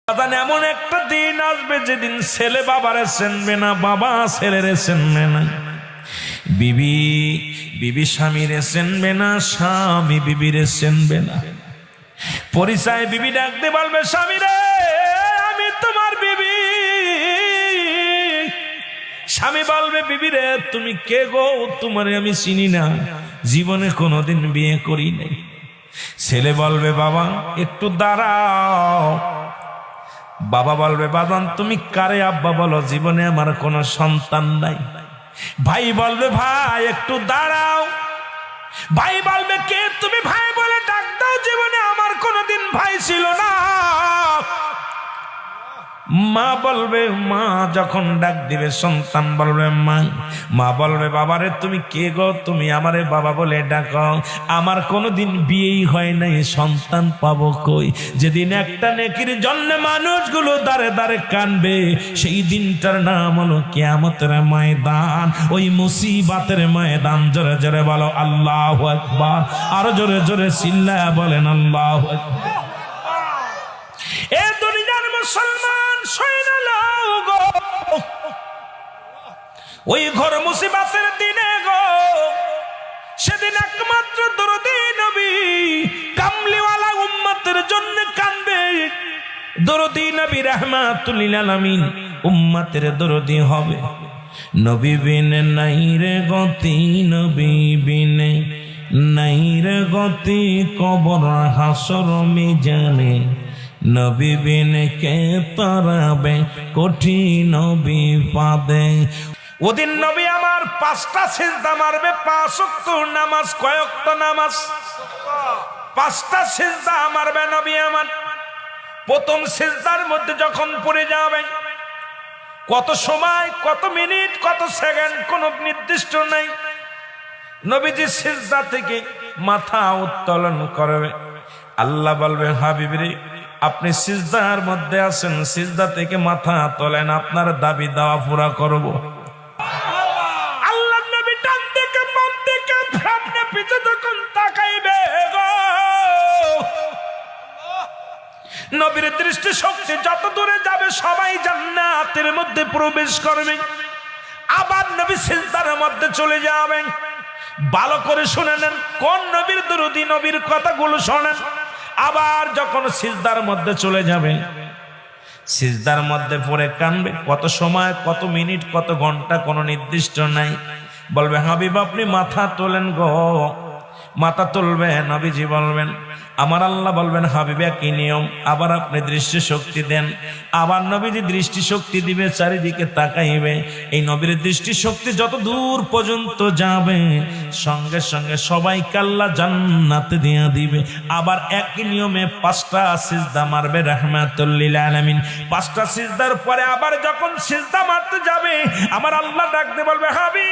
এমন একটা দিন আসবে যেদিন ছেলে বাবারে চিনবে না, বাবা ছেলেরে চিনবে না, বিবি বিবি স্বামীরে চিনবে না, স্বামী বিবিরে চিনবে না। পরিচয় বিবি ডাকতে বলবে, স্বামীরে আমি তোমার বিবি। স্বামী বলবে, বিবি রে তুমি কে গো? তোমারে আমি চিনি না, জীবনে কোনোদিন বিয়ে করি নাই। ছেলে বলবে, বাবা একটু দাঁড়াও। বাবা বলবে, বাজান তুমি কারে আব্বা বলো? জীবনে আমার কোনো সন্তান নাই। ভাই বলবে, ভাই একটু দাঁড়াও। ভাই বলবে, কে তুমি? ভাই বলে ডাক দাও, জীবনে আমার কোনোদিন ভাই ছিল না। মা বলবে, মা যখন ডাক দিবে সন্তান বলবে মা। মা বলবে, বাবারে তুমি কে গো? তুমি আমারে বাবা বলে ডাকো, আমার কোনোদিন বিয়েই হয় নাই, সন্তান পাবো কই? যেদিন একটা নেকির জন্য মানুষগুলো দাঁড়ে দাঁড়ে কানবে, সেই দিনটার নাম হলো কিয়ামতের ময়দান। ওই মুসিবতের ময়দান। জোরে জোরে বলো আল্লাহু আকবার। আরো জোরে জোরে চিল্লায়া বলেন আল্লাহু আকবার। এ দুনিয়ার মুসলমান সইনা লও গো, ওই ঘর মুসিবতের দিনে গো, সেদিন একমাত্র দরদী নবী কামলিওয়ালা উম্মতের জন্য কাঁদবে। দরদী নবী রাহমাতুল লিল আলামিন উম্মতের দরদী হবে। নবী বিনে নাই রে গতি, নবী বিনে নাই রে গতি, কবর হাসর মিজানে, নবী বিনে কে তারাবে কঠিন বিপদে। ওদিন নবী আমার 5টা সিজদা মারবে, 5 ওয়াক্ত নামাজ। কয় ওয়াক্ত নামাজ? 5টা সিজদা মারবে নবী আমার। প্রথম সিজদার মধ্যে যখন পড়ে যাবে, কত সময়, কত মিনিট, কত সেকেন্ড কোনো নির্দিষ্ট নাই। নবীজি সিজদা থেকে মাথা উত্তোলন করবে। আল্লাহ বলবে, হাবিবরে আপনি সিজদার মধ্যে আছেন, সিজদা থেকে মাথা তোলেন, আপনার দাবি দাওয়া পুরা করব। আল্লাহ নবী ডান দিকে বাম দিকে সামনে পিছে যখন তাকাইবে গো, নবীর দৃষ্টি শক্তি যত দূরে যাবে সবাই জান্নাতের মধ্যে প্রবেশ করবে। আবার নবী সিজদার মধ্যে চলে যাবেন। ভালো করে শুনে নেন, কোন নবীর দরুদি, নবীর কথাগুলো শোনেন। আবার যখন সিজদার মধ্যে চলে যাবে, সিজদার মধ্যে পড়ে কানবে। কত সময়, কত মিনিট, কত ঘন্টা কোনো নির্দিষ্ট নাই। বলবে, হাবিব আপনি মাথা তোলেন গো। মাথা তুলবে, নবীজি বলবেন, আমার আল্লাহ বলবেন, হাবিব কি নিয়ম? আবার আপনি দৃষ্টি শক্তি দেন। আবার নবীজি দৃষ্টি শক্তি দিবে, চারিদিকে তাকাইবে। এই নবীর দৃষ্টি শক্তি যত দূর পর্যন্ত যাবে, সঙ্গে সঙ্গে সবাইকে আল্লাহ জান্নাতে দিয়ে দিবে। আবার একই নিয়মে 5টা সিজদা মারবে রাহমাতুল লিল আলামিন। 5টা সিজদার পরে আবার যখন সিজদা মারতে যাবে, আমার আল্লাহ ডাকতে বলবে, হাবিব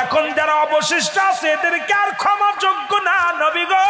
এখন যারা অবশিষ্ট আছে এদেরকে আর ক্ষমা যোগ্য না নবী গো।